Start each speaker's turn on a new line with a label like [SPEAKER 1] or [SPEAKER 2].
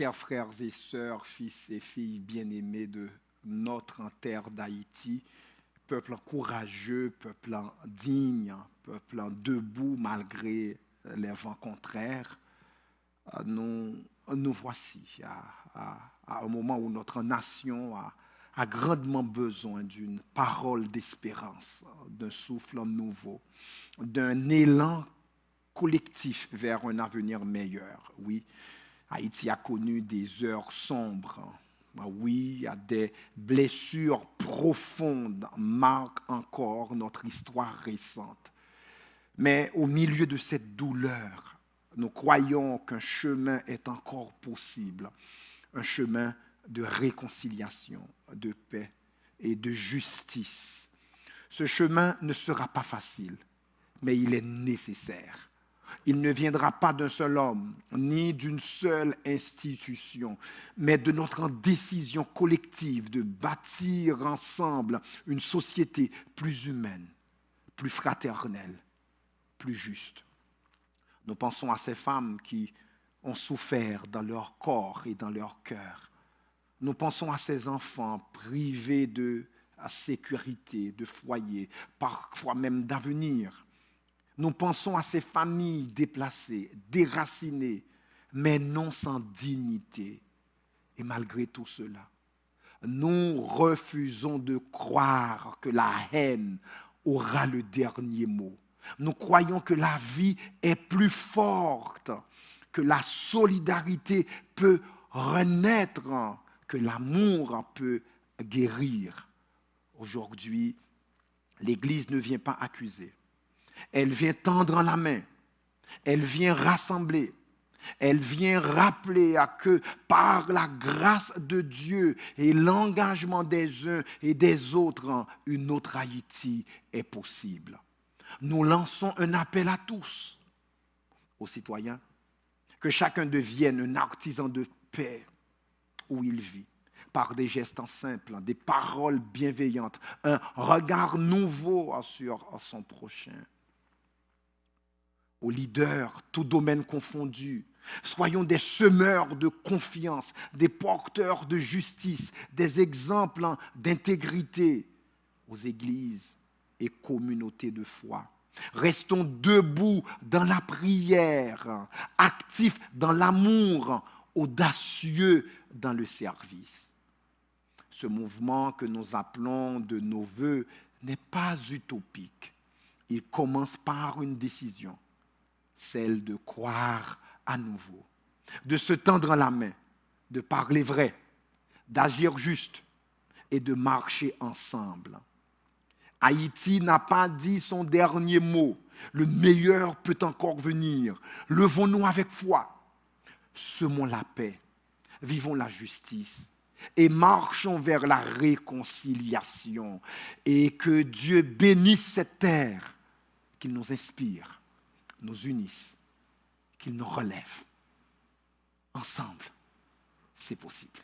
[SPEAKER 1] chers frères et sœurs, fils et filles bien-aimés de notre terre d'Haïti, peuple courageux, peuple digne, peuple debout malgré les vents contraires, nous voici à un moment où notre nation a grandement besoin d'une parole d'espérance, d'un souffle nouveau, d'un élan collectif vers un avenir meilleur. Oui, Haïti a connu des heures sombres. Oui, il y a des blessures profondes marquent encore notre histoire récente. Mais au milieu de cette douleur, nous croyons qu'un chemin est encore possible, un chemin de réconciliation, de paix et de justice. Ce chemin ne sera pas facile, mais il est nécessaire. Il ne viendra pas d'un seul homme, ni d'une seule institution, mais de notre décision collective de bâtir ensemble une société plus humaine, plus fraternelle, plus juste. Nous pensons à ces femmes qui ont souffert dans leur corps et dans leur cœur. Nous pensons à ces enfants privés de sécurité, de foyer, parfois même d'avenir. Nous pensons à ces familles déplacées, déracinées, mais non sans dignité. Et malgré tout cela, nous refusons de croire que la haine aura le dernier mot. Nous croyons que la vie est plus forte, que la solidarité peut renaître, que l'amour peut guérir. Aujourd'hui, l'Église ne vient pas accuser. Elle vient tendre la main, elle vient rassembler, elle vient rappeler que par la grâce de Dieu et l'engagement des uns et des autres, une autre Haïti est possible. Nous lançons un appel à tous, aux citoyens, que chacun devienne un artisan de paix où il vit, par des gestes simples, des paroles bienveillantes, un regard nouveau sur son prochain. Aux leaders, tout domaine confondu, soyons des semeurs de confiance, des porteurs de justice, des exemples d'intégrité aux églises et communautés de foi. Restons debout dans la prière, actifs dans l'amour, audacieux dans le service. Ce mouvement que nous appelons de nos vœux n'est pas utopique. Il commence par une décision, celle de croire à nouveau, de se tendre la main, de parler vrai, d'agir juste et de marcher ensemble. Haïti n'a pas dit son dernier mot. Le meilleur peut encore venir. Levons-nous avec foi. Semons la paix. Vivons la justice. Et marchons vers la réconciliation. Et que Dieu bénisse cette terre, qu'il nous inspire, nous unisse, qu'il nous relève. Ensemble, c'est possible.